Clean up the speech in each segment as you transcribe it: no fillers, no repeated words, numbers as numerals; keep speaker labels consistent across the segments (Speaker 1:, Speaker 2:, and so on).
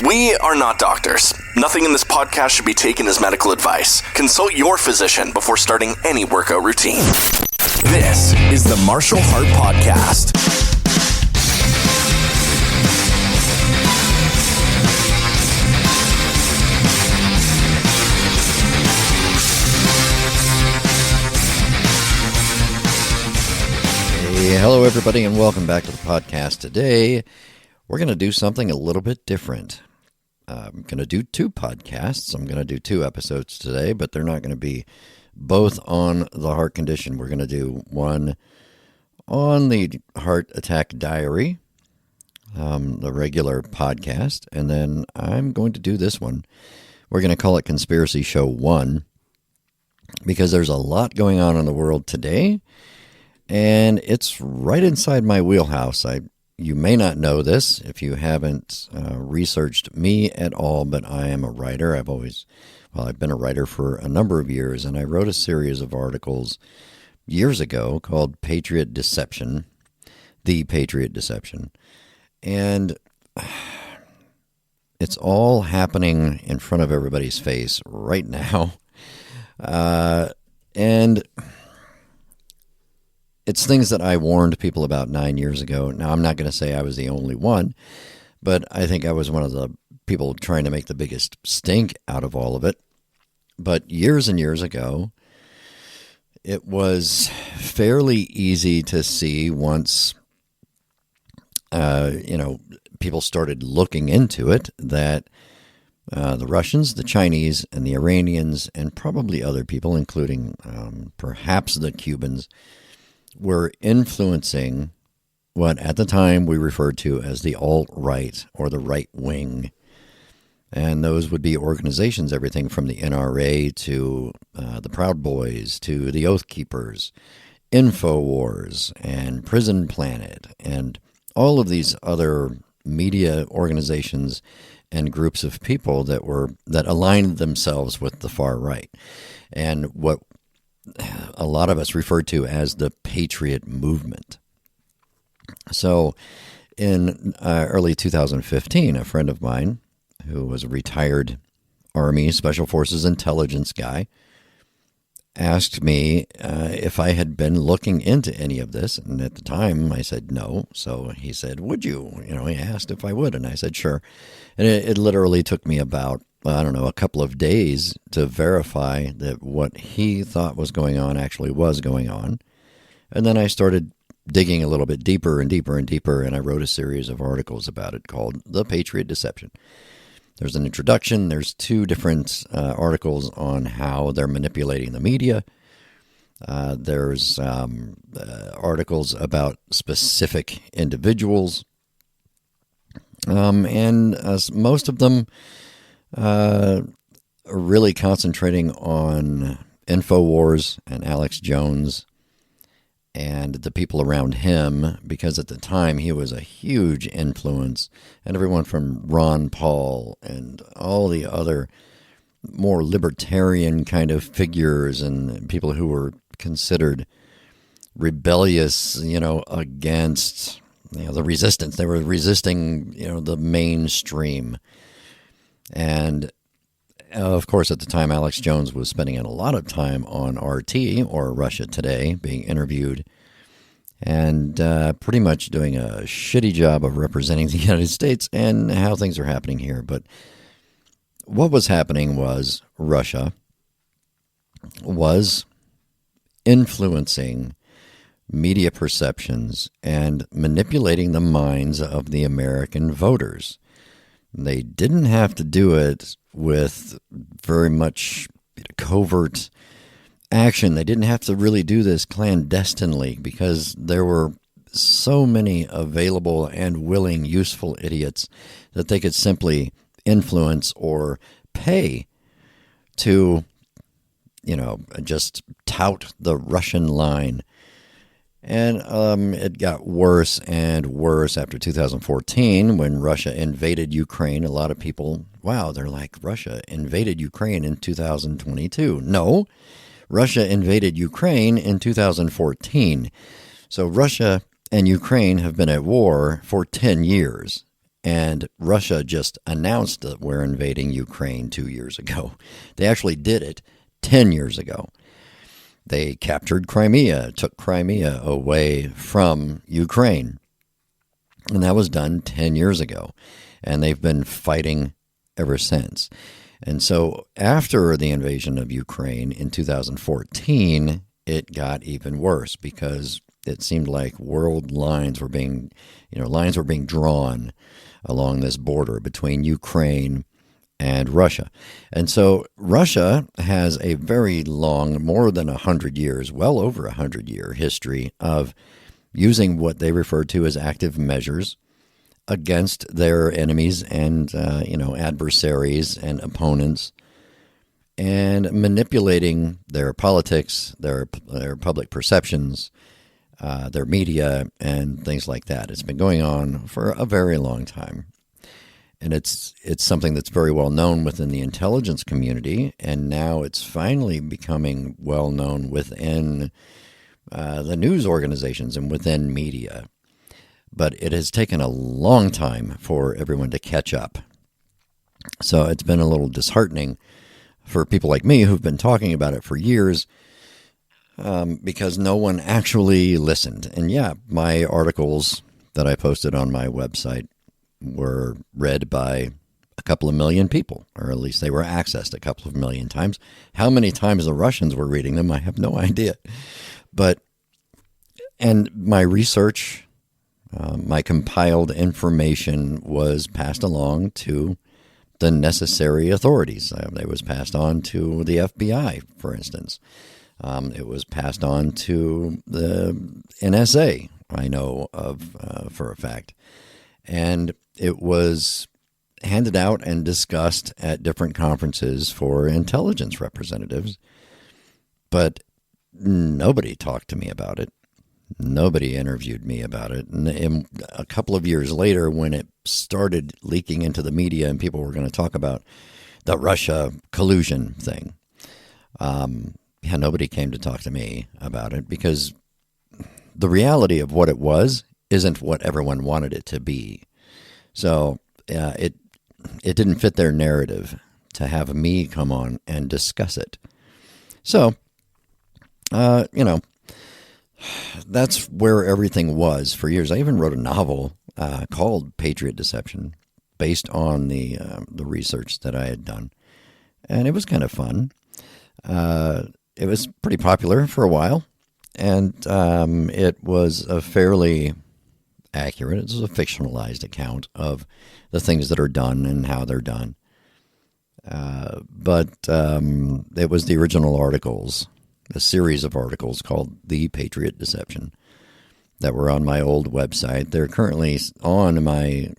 Speaker 1: We are not doctors. Nothing in this podcast should be taken as medical advice. Consult your physician before starting any workout routine. This is the Martial Heart Podcast.
Speaker 2: Hey, hello everybody and welcome back to the podcast. Today, we're going to do something a little bit different. I'm going to do two podcasts. I'm going to do two episodes today, but they're not going to be both on the heart condition. We're going to do one on the Heart Attack Diary, the regular podcast, and then I'm going to do this one. We're going to call it Conspiracy Show 1 because there's a lot going on in the world today, and it's right inside my wheelhouse. You may not know this if you haven't researched me at all, but I am a writer. I've been a writer for a number of years, and I wrote a series of articles years ago called Patriot Deception, The Patriot Deception. And it's all happening in front of everybody's face right now. And it's things that I warned people about 9 years ago. Now, I'm not going to say I was the only one, but I think I was one of the people trying to make the biggest stink out of all of it. But years and years ago, it was fairly easy to see once, people started looking into it that the Russians, the Chinese, and the Iranians, and probably other people, including perhaps the Cubans, were influencing what at the time we referred to as the alt-right or the right wing. And those would be organizations, everything from the NRA to the Proud Boys to the Oath Keepers, InfoWars, and Prison Planet, and all of these other media organizations and groups of people that aligned themselves with the far right. And what a lot of us referred to as the Patriot Movement. So in early 2015, a friend of mine who was a retired Army Special Forces intelligence guy asked me if I had been looking into any of this. And at the time I said no. So he said, would you? He asked if I would. And I said, sure. And it literally took me about a couple of days to verify that what he thought was going on actually was going on. And then I started digging a little bit deeper and deeper and deeper, and I wrote a series of articles about it called The Patriot Deception. There's an introduction. There's two different articles on how they're manipulating the media. There's articles about specific individuals. And most of them really concentrating on InfoWars and Alex Jones and the people around him, because at the time he was a huge influence, and everyone from Ron Paul and all the other more libertarian kind of figures and people who were considered rebellious, against the resistance. They were resisting, the mainstream. And, of course, at the time, Alex Jones was spending a lot of time on RT, or Russia Today, being interviewed, and pretty much doing a shitty job of representing the United States and how things are happening here. But what was happening was Russia was influencing media perceptions and manipulating the minds of the American voters. They didn't have to do it with very much covert action. They didn't have to really do this clandestinely because there were so many available and willing, useful idiots that they could simply influence or pay to, just tout the Russian line. And it got worse and worse after 2014 when Russia invaded Ukraine. A lot of people, they're like, Russia invaded Ukraine in 2022. No, Russia invaded Ukraine in 2014. So Russia and Ukraine have been at war for 10 years. And Russia just announced that we're invading Ukraine 2 years ago. They actually did it 10 years ago. They captured Crimea, took Crimea away from Ukraine. And that was done 10 years ago. And they've been fighting ever since. And so after the invasion of Ukraine in 2014, it got even worse because it seemed like world lines were being drawn along this border between Ukraine and Russia. And so Russia has a very long, more than 100 years, well over 100-year history of using what they refer to as active measures against their enemies and adversaries and opponents, and manipulating their politics, their public perceptions, their media, and things like that. It's been going on for a very long time. And it's something that's very well known within the intelligence community, and now it's finally becoming well known within the news organizations and within media. But it has taken a long time for everyone to catch up. So it's been a little disheartening for people like me who've been talking about it for years, because no one actually listened. And yeah, my articles that I posted on my website were read by a couple of million people, or at least they were accessed a couple of million times. How many times the Russians were reading them, I have no idea. And my research, my compiled information was passed along to the necessary authorities. It was passed on to the FBI, for instance. It was passed on to the NSA, I know of for a fact. And it was handed out and discussed at different conferences for intelligence representatives. But nobody talked to me about it. Nobody interviewed me about it. And a couple of years later, when it started leaking into the media and people were going to talk about the Russia collusion thing, nobody came to talk to me about it, because the reality of what it was isn't what everyone wanted it to be. So it didn't fit their narrative to have me come on and discuss it. So, that's where everything was for years. I even wrote a novel called Patriot Deception, based on the research that I had done, and it was kind of fun. It was pretty popular for a while, and it was a fairly accurate, it was a fictionalized account of the things that are done and how they're done. But it was the original articles, a series of articles called The Patriot Deception, that were on my old website. They're currently on my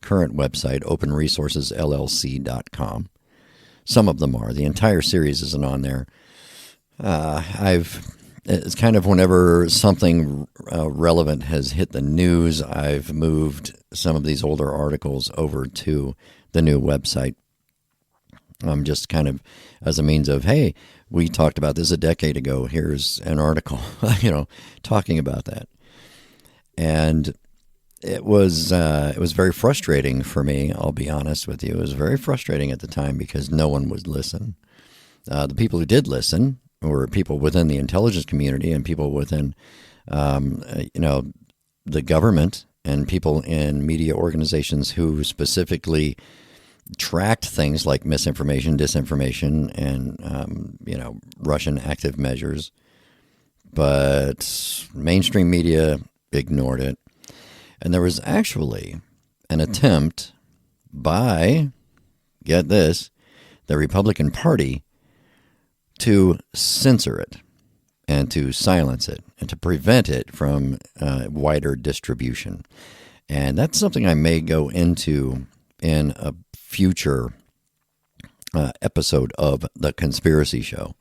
Speaker 2: current website, openresourcesllc.com. Some of them are. The entire series isn't on there. It's kind of whenever something relevant has hit the news, I've moved some of these older articles over to the new website. Just kind of as a means of, hey, we talked about this a decade ago. Here's an article, talking about that. And it was very frustrating for me. I'll be honest with you. It was very frustrating at the time because no one would listen. The people who did listen were people within the intelligence community and people within, the government and people in media organizations who specifically tracked things like misinformation, disinformation, and, Russian active measures. But mainstream media ignored it. And there was actually an attempt by, get this, the Republican Party to censor it and to silence it and to prevent it from wider distribution. And that's something I may go into in a future episode of the Conspiracy Show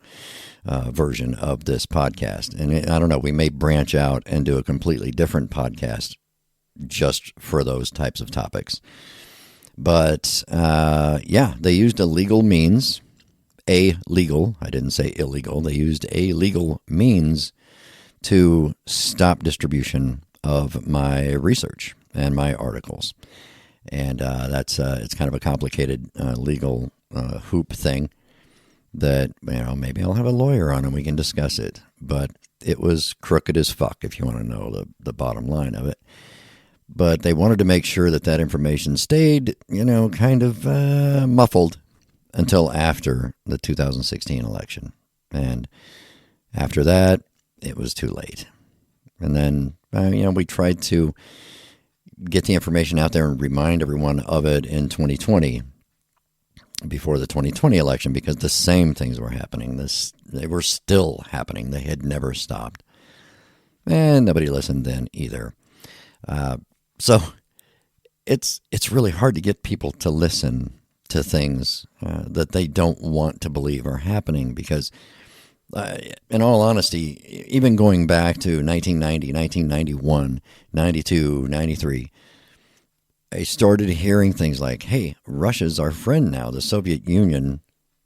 Speaker 2: version of this podcast. And I don't know, we may branch out and do a completely different podcast just for those types of topics. But they used a legal means, I didn't say illegal, they used a legal means to stop distribution of my research and my articles. And it's kind of a complicated legal hoop thing that, maybe I'll have a lawyer on and we can discuss it. But it was crooked as fuck, if you want to know the bottom line of it. But they wanted to make sure that information stayed, kind of muffled until after the 2016 election. And after that, it was too late. And then, we tried to get the information out there and remind everyone of it in 2020, before the 2020 election, because the same things were happening. They were still happening. They had never stopped. And nobody listened then either. So it's really hard to get people to listen to things that they don't want to believe are happening, because in all honesty, even going back to 1990, 1991, 92, 93, I started hearing things like, hey, Russia's our friend now. The Soviet Union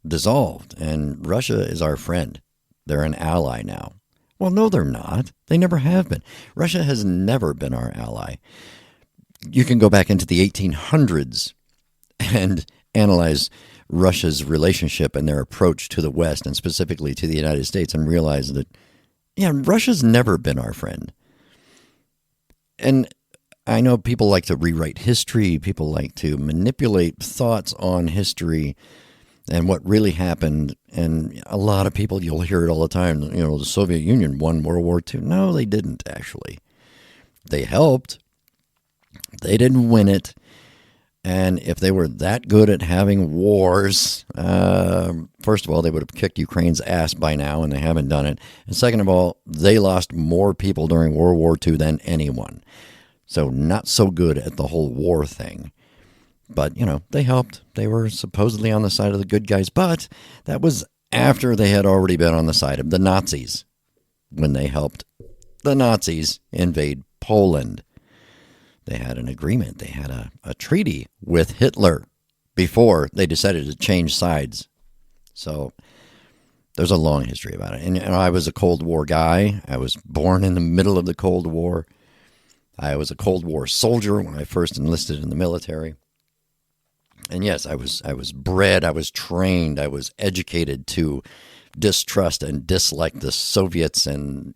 Speaker 2: dissolved, and Russia is our friend. They're an ally now. Well, no, they're not. They never have been. Russia has never been our ally. You can go back into the 1800s and analyze Russia's relationship and their approach to the West, and specifically to the United States, and realize that, Russia's never been our friend. And I know people like to rewrite history. People like to manipulate thoughts on history and what really happened. And a lot of people, you'll hear it all the time, the Soviet Union won World War II. No, they didn't, actually. They helped. They didn't win it. And if they were that good at having wars, first of all, they would have kicked Ukraine's ass by now, and they haven't done it. And second of all, they lost more people during World War II than anyone. So not so good at the whole war thing. But, they helped. They were supposedly on the side of the good guys. But that was after they had already been on the side of the Nazis, when they helped the Nazis invade Poland. They had an agreement. They had a treaty with Hitler before they decided to change sides. So there's a long history about it. And I was a Cold War guy. I was born in the middle of the Cold War. I was a Cold War soldier when I first enlisted in the military. And yes, I was bred, I was trained, I was educated to distrust and dislike the Soviets and,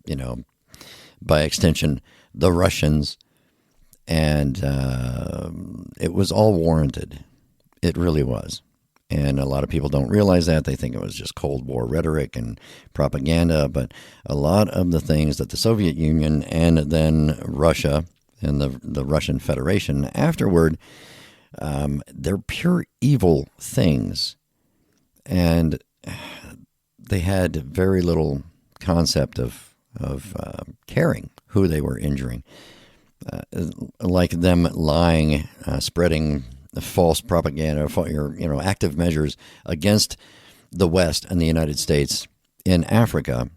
Speaker 2: by extension, the Russians. And it was all warranted. It really was. And a lot of people don't realize that. They think it was just Cold War rhetoric and propaganda. But a lot of the things that the Soviet Union and then Russia and the Russian Federation afterward, they're pure evil things. And they had very little concept of caring who they were injuring. Like them lying, spreading false propaganda, active measures against the West and the United States in Africa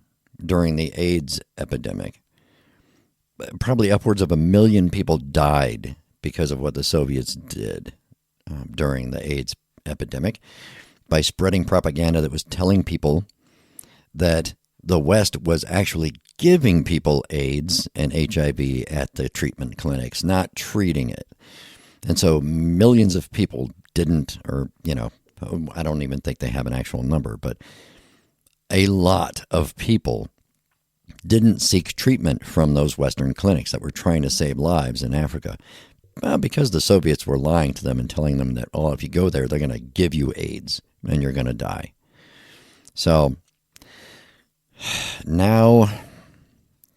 Speaker 2: during the AIDS epidemic. Probably upwards of 1 million people died because of what the Soviets did during the AIDS epidemic by spreading propaganda that was telling people that the West was actually giving people AIDS and HIV at the treatment clinics, not treating it. And so millions of people didn't, or, I don't even think they have an actual number, but a lot of people didn't seek treatment from those Western clinics that were trying to save lives in Africa. Because the Soviets were lying to them and telling them that, if you go there, they're going to give you AIDS and you're going to die. So now,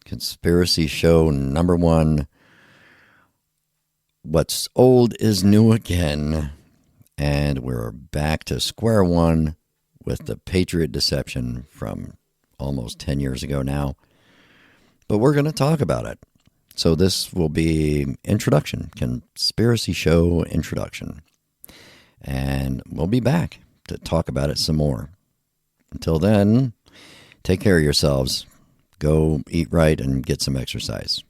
Speaker 2: conspiracy show number 1, what's old is new again, and we're back to square one with the Patriot deception from almost 10 years ago now. But we're going to talk about it. So this will be introduction, conspiracy show introduction. And we'll be back to talk about it some more. Until then, take care of yourselves. Go eat right and get some exercise.